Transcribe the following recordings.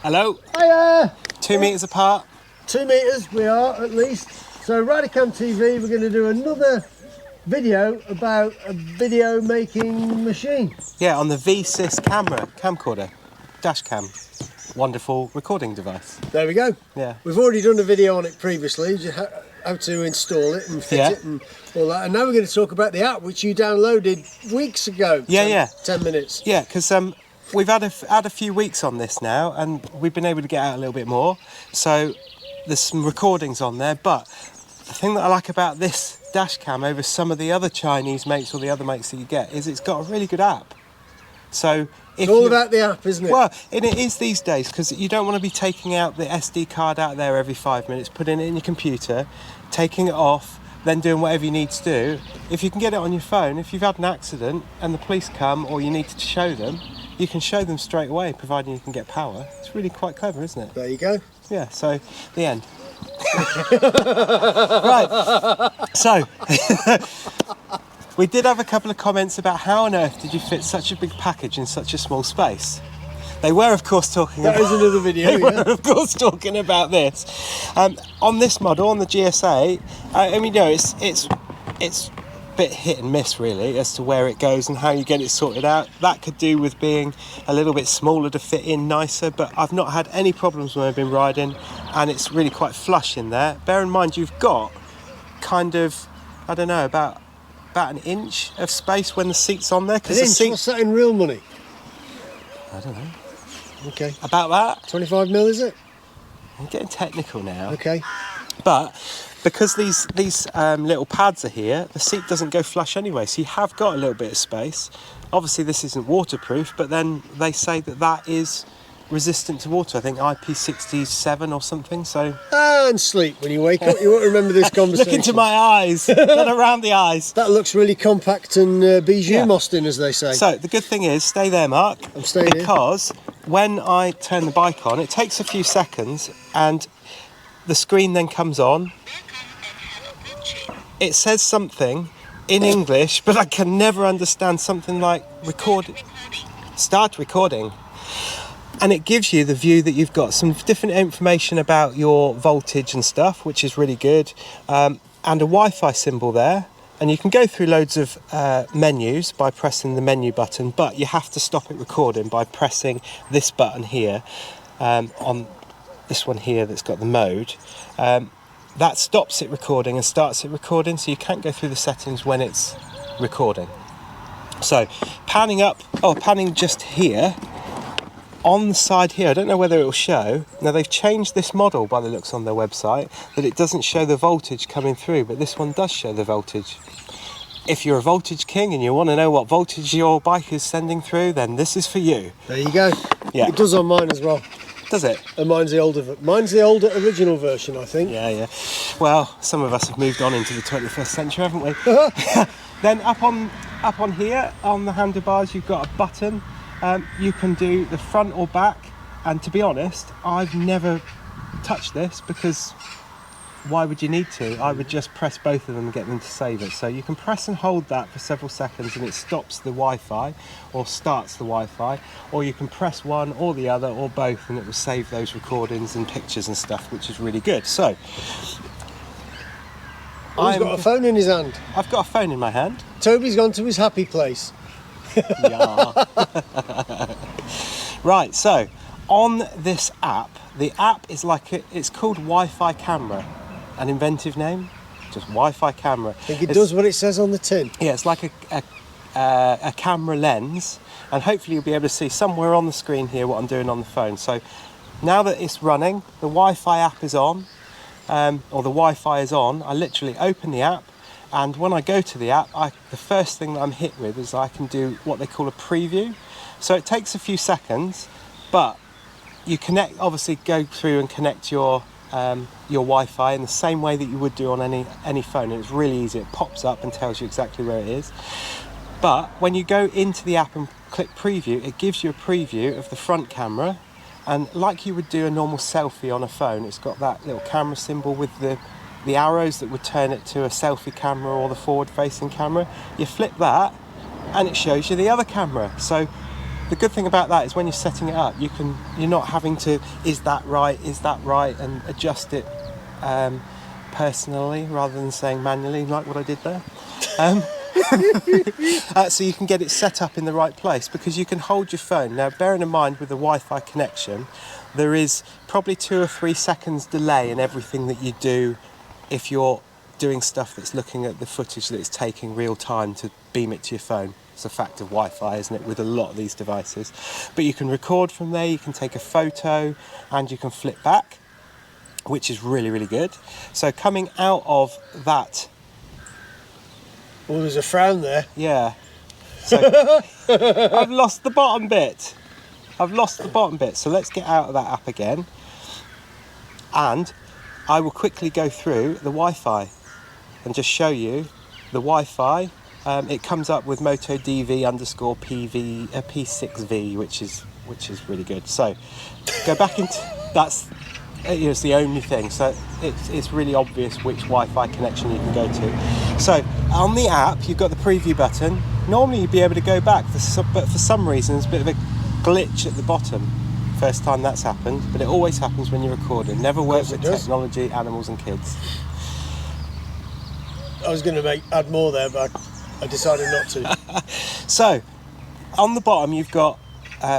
Hello. Hiya! 2 metres apart. 2 metres we are at least. So Radicam TV, we're going to do another video about a video making machine. Yeah, on the V-SYS camcorder, DashCam. Wonderful recording device. There we go. Yeah. We've already done a video on it previously, how to install it and fit it and all that. And now we're going to talk about the app which you downloaded weeks ago. 10 minutes. Yeah, because we've had a few weeks on this now, and we've been able to get out a little bit more. So there's some recordings on there, but the thing that I like about this DashCam over some of the other Chinese makes or the other makes that you get is it's got a really good app. So it's all about the app, isn't it? Well, and it is these days, because you don't want to be taking out the SD card out there every 5 minutes, putting it in your computer, taking it off, then doing whatever you need to do. If you can get it on your phone, if you've had an accident and the police come or you need to show them, you can show them straight away, providing you can get power. It's really quite clever, isn't it? There you go. Yeah, so the end. Right, so we did have a couple of comments about how on earth did you fit such a big package in such a small space. They were, of course, talking about... That is another video, They were, of course, talking about this. On this model, on the GSA, I mean, you know, it's a bit hit and miss, really, as to where it goes and how you get it sorted out. That could do with being a little bit smaller to fit in nicer, but I've not had any problems when I've been riding, and it's really quite flush in there. Bear in mind, you've got kind of, I don't know, about an inch of space when the seat's on there. An inch? What's that in real money? I don't know. Okay. About that? 25 mil, is it? I'm getting technical now. Okay. But because these little pads are here, the seat doesn't go flush anyway, so you have got a little bit of space. Obviously this isn't waterproof, but then they say that is resistant to water. I think IP67 or something, so... And sleep. When you wake up, you won't remember this conversation. Look into my eyes, not around the eyes. That looks really compact and bijou mossed in, as they say. So the good thing is, stay there, Mark. I'm staying here. Because when I turn the bike on, it takes a few seconds, and the screen then comes on. It says something in English, but I can never understand something like start recording. And it gives you the view that you've got some different information about your voltage and stuff, which is really good, and a Wi-Fi symbol there. And you can go through loads of menus by pressing the menu button, but you have to stop it recording by pressing this button here, on this one here that's got the mode. That stops it recording and starts it recording, so you can't go through the settings when it's recording. So panning just here, on the side here, I don't know whether it will show. Now they've changed this model by the looks on their website, that it doesn't show the voltage coming through, but this one does show the voltage. If you're a voltage king and you want to know what voltage your bike is sending through, then this is for you. There you go. Yeah. It does on mine as well. Does it? And mine's the older original version, I think. Yeah. Well, some of us have moved on into the 21st century, haven't we? Then up on here, on the handlebars, you've got a button. You can do the front or back, and to be honest, I've never touched this because why would you need to? I would just press both of them and get them to save it. So you can press and hold that for several seconds and it stops the Wi-Fi or starts the Wi-Fi, or you can press one or the other or both and it will save those recordings and pictures and stuff, which is really good. So He's got a phone in his hand. I've got a phone in my hand. Toby's gone to his happy place. Yeah. Right, so on this app, the app is it's called Wi-Fi Camera, an inventive name, just Wi-Fi Camera. I think it does what it says on the tin. Yeah, it's like a camera lens, and hopefully you'll be able to see somewhere on the screen here what I'm doing on the phone. So now that it's running, the Wi-Fi app is on, or the Wi-Fi is on, I literally open the app, and when I go to the app, the first thing that I'm hit with is I can do what they call a preview. So it takes a few seconds, but you obviously go through and connect your Wi-Fi in the same way that you would do on any phone, and it's really easy. It pops up and tells you exactly where it is. But when you go into the app and click preview, it gives you a preview of the front camera, and like you would do a normal selfie on a phone, it's got that little camera symbol with the arrows that would turn it to a selfie camera or the forward facing camera. You flip that and it shows you the other camera. So the good thing about that is when you're setting it up, you're not having to, is that right, and adjust it personally rather than saying manually, like what I did there. So you can get it set up in the right place, because you can hold your phone. Now, bearing in mind with the Wi-Fi connection, there is probably 2 or 3 seconds delay in everything that you do if you're doing stuff that's looking at the footage that it's taking real time to beam it to your phone. It's a fact of Wi-Fi, isn't it, with a lot of these devices. But you can record from there, you can take a photo, and you can flip back, which is really, really good. So coming out of that... Oh, there's a frown there. Yeah. So I've lost the bottom bit. So let's get out of that app again. And I will quickly go through the Wi-Fi and just show you the Wi-Fi. It comes up with MotoDV_PV P6V, which is really good. So go back into it's the only thing. So it's really obvious which Wi-Fi connection you can go to. So on the app, you've got the preview button. Normally you'd be able to go back, but for some reason there's a bit of a glitch at the bottom. First time that's happened, but it always happens when you're recording. Never works with technology, animals and kids. I was going to add more there, but I decided not to. So on the bottom you've got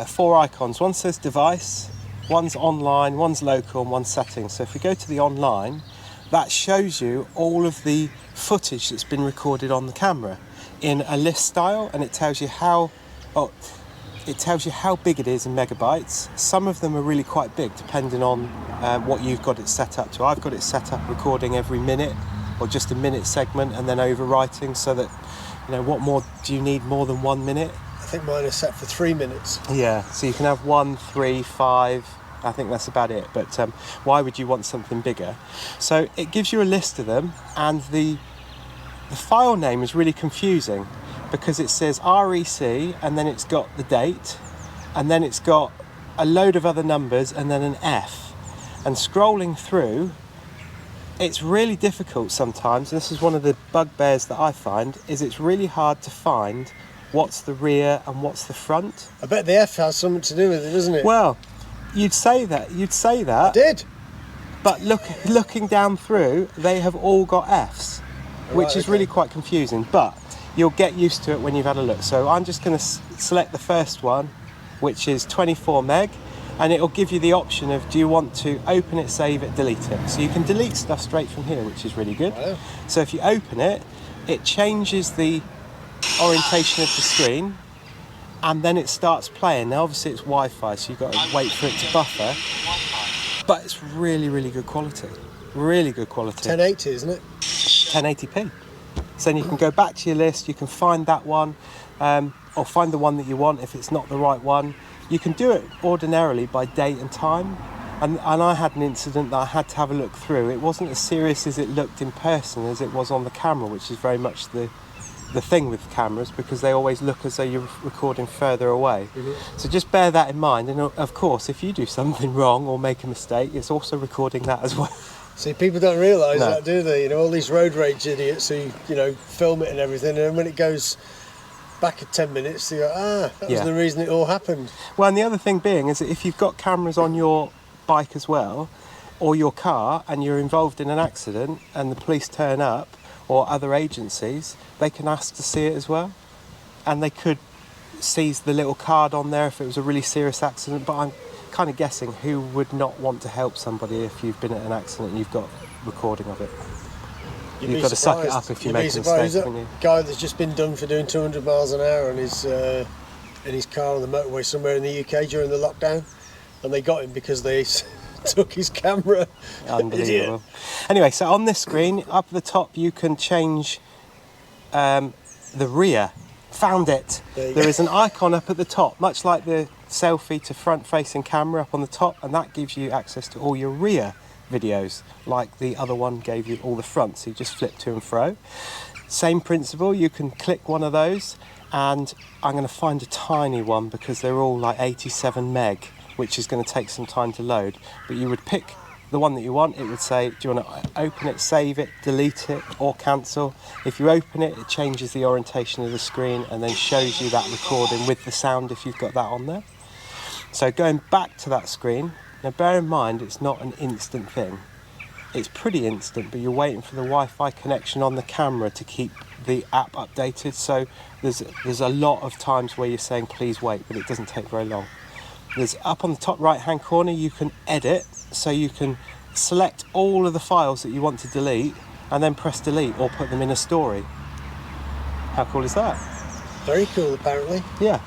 4 icons. One says device, one's online, one's local, and one's settings. So if we go to the online, that shows you all of the footage that's been recorded on the camera in a list style, and it tells you how big it is in megabytes. Some of them are really quite big, depending on what you've got it set up to. I've got it set up recording every minute, or just a minute segment, and then overwriting, so that, what more do you need, more than 1 minute? I think mine is set for 3 minutes. Yeah, so you can have 1, 3, 5. I think that's about it. But why would you want something bigger? So it gives you a list of them, and the file name is really confusing, because it says REC, and then it's got the date, and then it's got a load of other numbers, and then an F. And scrolling through, it's really difficult sometimes. And this is one of the bugbears that I find, is it's really hard to find what's the rear and what's the front. I bet the F has something to do with it, doesn't it? Well, you'd say that. I did. But looking down through, they have all got Fs, which is really quite confusing. But you'll get used to it when you've had a look. So I'm just going to select the first one, which is 24 meg, and it'll give you the option of, do you want to open it, save it, delete it? So you can delete stuff straight from here, which is really good. Wow. So if you open it, it changes the orientation of the screen, and then it starts playing. Now obviously it's Wi-Fi, so you've got to wait for it to buffer, but it's really, really good quality. Really good quality. 1080, isn't it? 1080p. So then you can go back to your list, you can find that one, or find the one that you want if it's not the right one. You can do it ordinarily by date and time, and I had an incident that I had to have a look through. It wasn't as serious as it looked in person as it was on the camera, which is very much the thing with cameras, because they always look as though you're recording further away. Mm-hmm. So just bear that in mind, and of course if you do something wrong or make a mistake, it's also recording that as well. See, people don't realise that, do they? All these road rage idiots who, film it and everything, and then when it goes back at 10 minutes, they go, that was the reason it all happened. Well, and the other thing being is that if you've got cameras on your bike as well, or your car, and you're involved in an accident, and the police turn up, or other agencies, they can ask to see it as well. And they could seize the little card on there if it was a really serious accident, but I'm kind of guessing who would not want to help somebody if you've been at an accident and you've got recording of it. You've got to suck it up if you make a mistake. That guy that's just been done for doing 200 miles an hour in his car on the motorway somewhere in the UK during the lockdown, and they got him because they took his camera. Unbelievable. Anyway, so on this screen, up at the top, you can change the rear. Found it. There is an icon up at the top, much like the selfie to front-facing camera up on the top, and that gives you access to all your rear videos, like the other one gave you all the front, so you just flip to and fro. Same principle, you can click one of those, and I'm going to find a tiny one because they're all like 87 meg, which is going to take some time to load, but you would pick the one that you want, it would say, do you want to open it, save it, delete it, or cancel? If you open it, it changes the orientation of the screen and then shows you that recording with the sound if you've got that on there. So going back to that screen, now bear in mind it's not an instant thing. It's pretty instant, but you're waiting for the Wi-Fi connection on the camera to keep the app updated. So there's a lot of times where you're saying please wait, but it doesn't take very long. There's up on the top right hand corner, you can edit, so you can select all of the files that you want to delete and then press delete or put them in a story. How cool is that? Very cool, apparently. Yeah.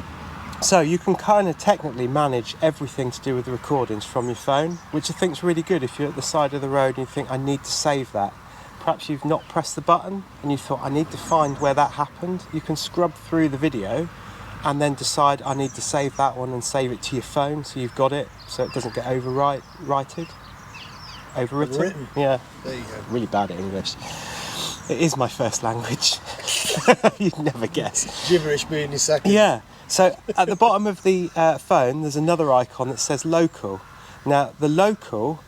So you can kind of technically manage everything to do with the recordings from your phone, which I think is really good if you're at the side of the road and you think, I need to save that. Perhaps you've not pressed the button and you thought, I need to find where that happened. You can scrub through the video and then decide, I need to save that one and save it to your phone so you've got it, so it doesn't get overwritten. Yeah. There you go. Really bad at English. It is my first language. You'd never guess. Gibberish being your second. Yeah. So at the bottom of the phone, there's another icon that says local. Now, the local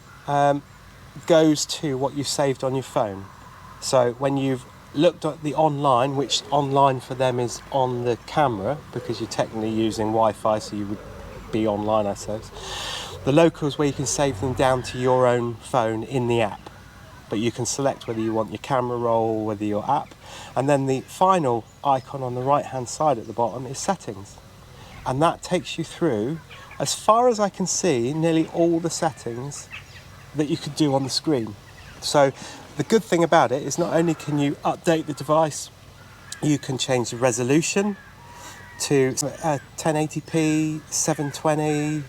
goes to what you've saved on your phone. So when you've looked at the online, which online for them is on the camera, because you're technically using Wi-Fi, so you would be online, I suppose. The local is where you can save them down to your own phone in the app. But you can select whether you want your camera roll, whether your app. And then the final icon on the right-hand side at the bottom is settings. And that takes you through, as far as I can see, nearly all the settings that you could do on the screen. So the good thing about it is not only can you update the device, you can change the resolution to 1080p, 720,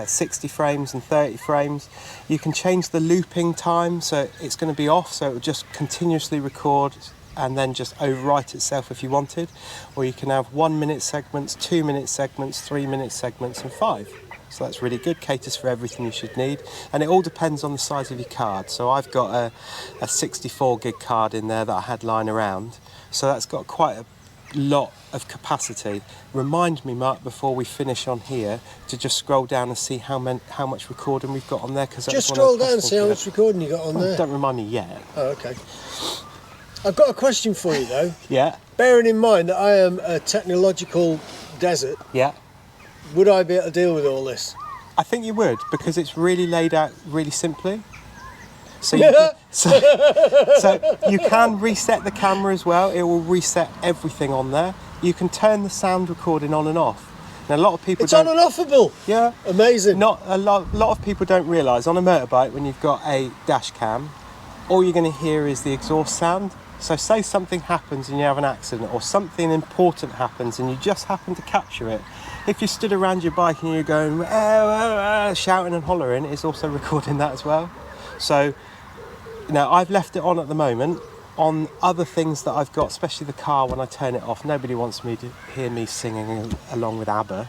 60 frames and 30 frames. You can change the looping time, so it's going to be off, so it will just continuously record and then just overwrite itself if you wanted. Or you can have 1 minute segments, 2 minute segments, 3 minute segments and 5. So that's really good, caters for everything you should need. And it all depends on the size of your card. So I've got a 64 gig card in there that I had lying around. So that's got quite a lot of capacity. Remind me, Mark, before we finish on here, to just scroll down and see how much recording we've got on there. Cause just scroll down and see how much recording you got on there. Don't remind me yet. Oh, okay. I've got a question for you though. Yeah. Bearing in mind that I am a technological desert, Yeah. would I be able to deal with all this? I think you would, because it's really laid out really simply. So you can reset the camera as well. It will reset everything on there. You can turn the sound recording on and off. Now, a lot of people It's on and offable. Yeah. Amazing. Not a lot of people don't realise on a motorbike, when you've got a dash cam, all you're going to hear is the exhaust sound. So say something happens and you have an accident, or something important happens and you just happen to capture it. If you stood around your bike and you're going shouting and hollering, it's also recording that as well. So now I've left it on at the moment. On other things that I've got, especially the car, when I turn it off, nobody wants me to hear me singing along with ABBA.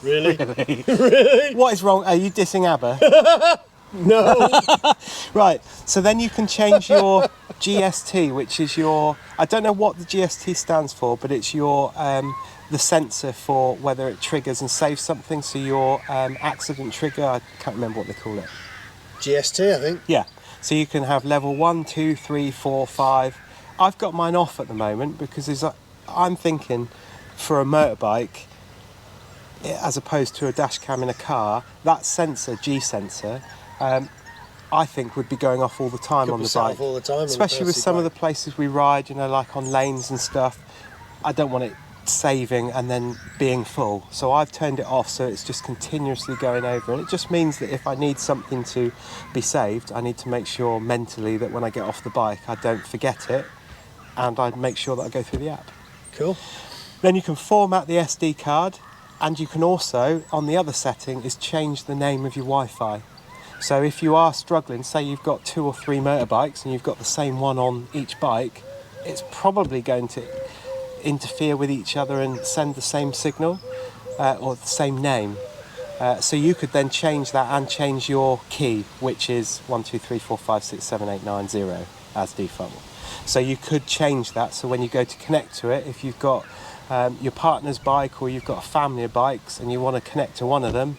Really? Really? Really? What is wrong? Are you dissing ABBA? No. Right, so then you can change your GST, which is your, I don't know what the GST stands for, but it's your the sensor for whether it triggers and saves something. So your accident trigger, I can't remember what they call it. GST, I think. Yeah, so you can have level 1, 2, 3, 4, 5. I've got mine off at the moment because I'm thinking for a motorbike, as opposed to a dash cam in a car, that sensor, G sensor, I think would be going off all the time Could on be the set bike. off all the time, especially with some of the places we ride, like on lanes and stuff. I don't want it saving and then being full. So I've turned it off so it's just continuously going over. And it just means that if I need something to be saved, I need to make sure mentally that when I get off the bike, I don't forget it. And I make sure that I go through the app. Cool. Then you can format the SD card. And you can also, on the other setting, is change the name of your Wi-Fi. So if you are struggling, say you've got 2 or 3 motorbikes and you've got the same one on each bike, it's probably going to interfere with each other and send the same signal or the same name. So you could then change that and change your key, which is 1, 2, 3, 4, 5, 6, 7, 8, 9, 0 as default. So you could change that. So when you go to connect to it, if you've got your partner's bike or you've got a family of bikes and you want to connect to one of them,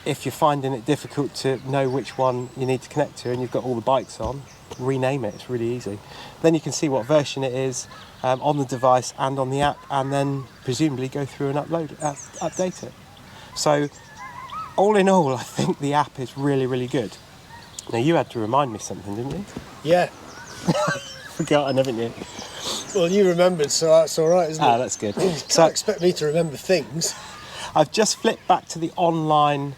if you're finding it difficult to know which one you need to connect to and you've got all the bikes on, rename it. It's really easy. Then you can see what version it is on the device and on the app, and then presumably go through and update it. So all in all, I think the app is really, really good. Now, you had to remind me something, didn't you? Yeah. Forgotten, haven't you? Well, you remembered, so that's all right, isn't it? That's good. You can't expect me to remember things. I've just flipped back to the online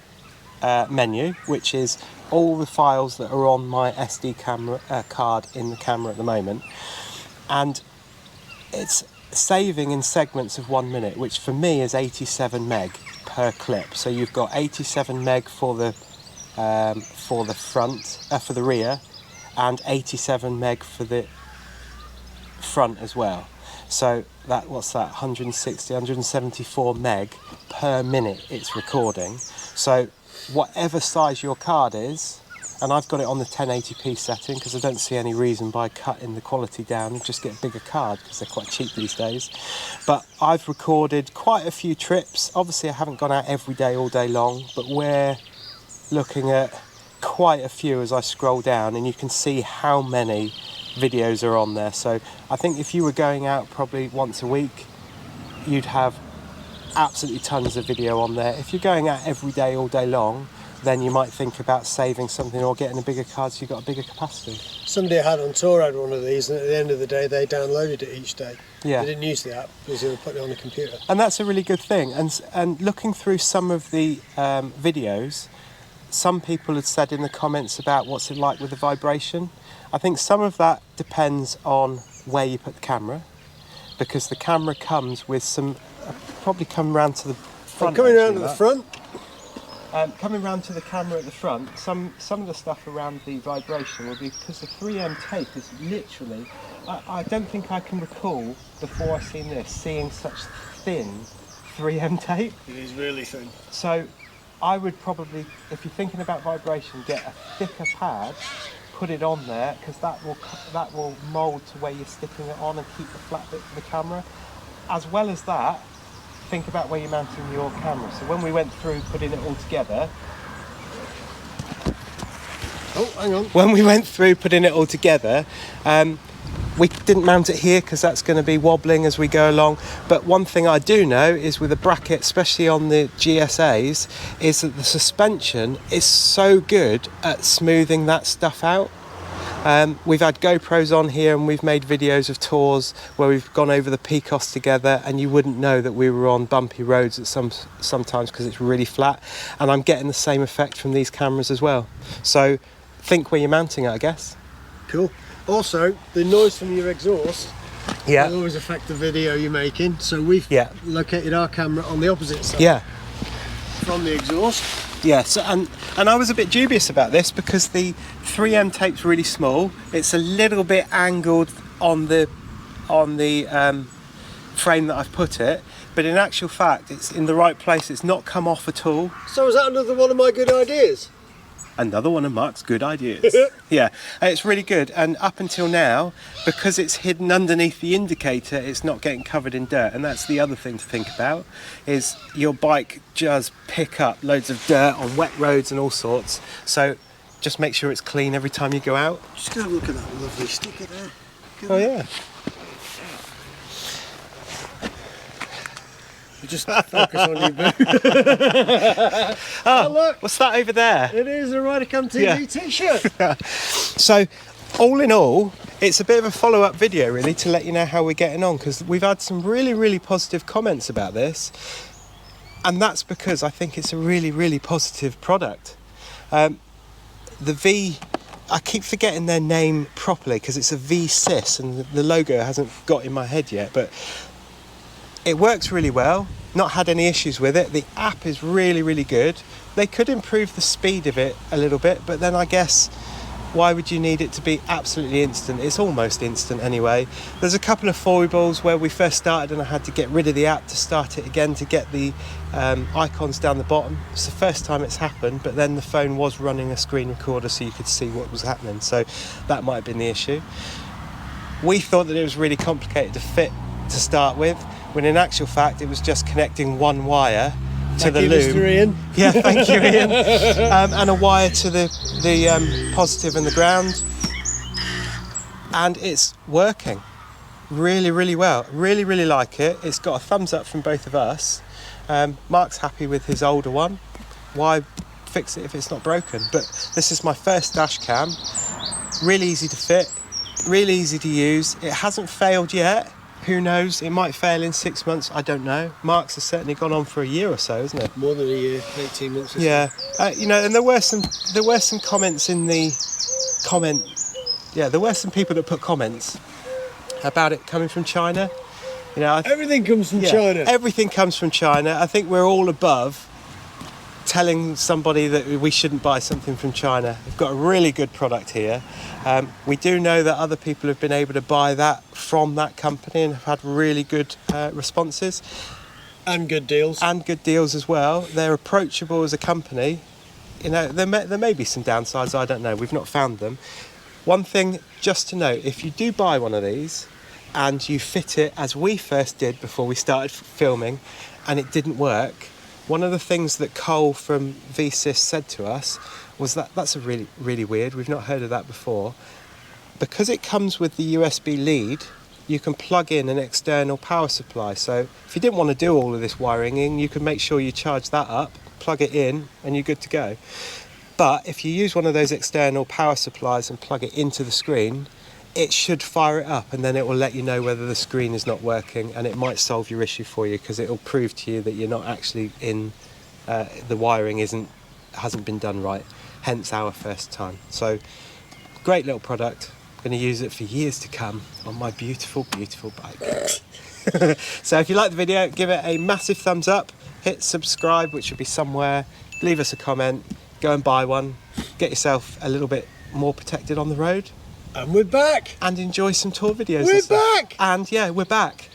menu, which is all the files that are on my SD camera card in the camera at the moment, and it's saving in segments of 1 minute, which for me is 87 meg per clip. So you've got 87 meg for the front, for the rear, and 87 meg for the front as well. So what's that, 160, 174 meg per minute it's recording. So whatever size your card is, and I've got it on the 1080p setting because I don't see any reason by cutting the quality down and just get a bigger card because they're quite cheap these days. But I've recorded quite a few trips. Obviously I haven't gone out every day all day long, but we're looking at quite a few as I scroll down, and you can see how many videos are on there. So I think if you were going out probably once a week, you'd have absolutely tons of video on there. If you're going out every day all day long, then you might think about saving something or getting a bigger card so you've got a bigger capacity. Somebody I had on tour had one of these, and at the end of the day they downloaded it each day. Yeah. They didn't use the app because they were putting it on the computer. And that's a really good thing. And looking through some of the videos, some people had said in the comments about what's it like with the vibration. I think some of that depends on where you put the camera, because the camera comes with some, probably come round to the front. Coming round to the front. Coming round to the camera at the front, some of the stuff around the vibration will be because the 3M tape is literally, I don't think I can recall before I've seen this, seeing such thin 3M tape. It is really thin. So I would probably, if you're thinking about vibration, get a thicker pad, put it on there, because that will mould to where you're sticking it on and keep the flat bit for the camera. As well as that, think about where you're mounting your camera. So when we went through putting it all together, When we went through putting it all together, we didn't mount it here because that's going to be wobbling as we go along. But one thing I do know is with the bracket, especially on the GSAs, is that the suspension is so good at smoothing that stuff out. We've had GoPros on here and we've made videos of tours where we've gone over the Picos together, and you wouldn't know that we were on bumpy roads at sometimes because it's really flat. And I'm getting the same effect from these cameras as well. So think where you're mounting it, I guess. Cool. Also, the noise from your exhaust will Yeah. always affect the video you're making. So we've located our camera on the opposite side Yeah. from the exhaust. Yeah, so, and I was a bit dubious about this because the 3M tape's really small. It's a little bit angled on the frame that I've put it, but in actual fact, it's in the right place. It's not come off at all. So is that another one of my good ideas? Another one of Mark's good ideas. Yeah, and it's really good. And up until now, because it's hidden underneath the indicator, it's not getting covered in dirt. And that's the other thing to think about, is your bike does pick up loads of dirt on wet roads and all sorts. So just make sure it's clean every time you go out. Just gonna look at that lovely sticker there. Oh yeah. Just focus on your boot. Oh, look. What's that over there? It is a Ridercam TV t-shirt. So, all in all, it's a bit of a follow-up video really to let you know how we're getting on, because we've had some really, really positive comments about this, and that's because I think it's a really, really positive product. I keep forgetting their name properly because it's a V-SYS and the logo hasn't got in my head yet, but it works really well. Not had any issues with it. The app is really, really good. They could improve the speed of it a little bit, but then I guess why would you need it to be absolutely instant? It's almost instant anyway. There's a couple of foibles where we first started and I had to get rid of the app to start it again to get the icons down the bottom. It's the first time it's happened, but then the phone was running a screen recorder so you could see what was happening. So that might have been the issue. We thought that it was really complicated to fit to start with, when in actual fact it was just connecting one wire to the Thank you, loom. Mr. Ian. Yeah, thank you, Ian. And a wire to the positive and the ground. And it's working really, really well. Really, really like it. It's got a thumbs up from both of us. Mark's happy with his older one. Why fix it if it's not broken? But this is my first dash cam. Really easy to fit, really easy to use. It hasn't failed yet. Who knows? It might fail in 6 months. I don't know. Mark's has certainly gone on for a year or so, isn't it? More than a year, 18 months. Or Yeah. And there were some comments in the comment. Yeah, there were some people that put comments about it coming from China. Everything comes from China. Everything comes from China. I think we're all above telling somebody that we shouldn't buy something from China. We've got a really good product here. We do know that other people have been able to buy that from that company and have had really good responses. And good deals. And good deals as well. They're approachable as a company. There may be some downsides, I don't know. We've not found them. One thing just to note, if you do buy one of these and you fit it as we first did before we started filming and it didn't work, one of the things that Cole from V-SYS said to us was that's a really, really weird. We've not heard of that before. Because it comes with the USB lead, you can plug in an external power supply. So if you didn't want to do all of this wiring in, you can make sure you charge that up, plug it in, and you're good to go. But if you use one of those external power supplies and plug it into the screen, it should fire it up, and then it will let you know whether the screen is not working, and it might solve your issue for you because it will prove to you that you're not actually in, the wiring hasn't been done right, hence our first time. So great little product. I'm going to use it for years to come on my beautiful, beautiful bike. So if you like the video, give it a massive thumbs up, hit subscribe, which should be somewhere, leave us a comment, go and buy one, get yourself a little bit more protected on the road. And we're back. And enjoy some tour videos. We're back. And yeah, we're back.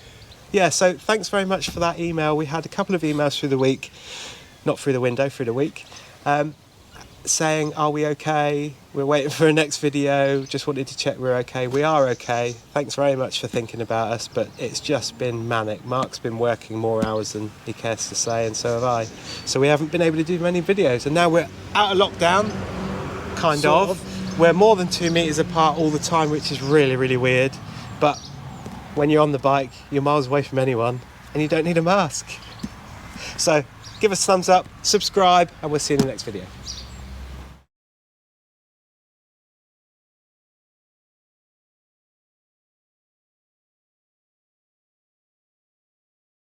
Yeah, so thanks very much for that email. We had a couple of emails through the week, not through the window, through the week, saying, are we okay? We're waiting for a next video. Just wanted to check we're okay. We are okay. Thanks very much for thinking about us, but it's just been manic. Mark's been working more hours than he cares to say, and so have I. So we haven't been able to do many videos, and now we're out of lockdown, kind of. We're more than 2 meters apart all the time, which is really, really weird. But when you're on the bike, you're miles away from anyone and you don't need a mask. So give us a thumbs up, subscribe, and we'll see you in the next video.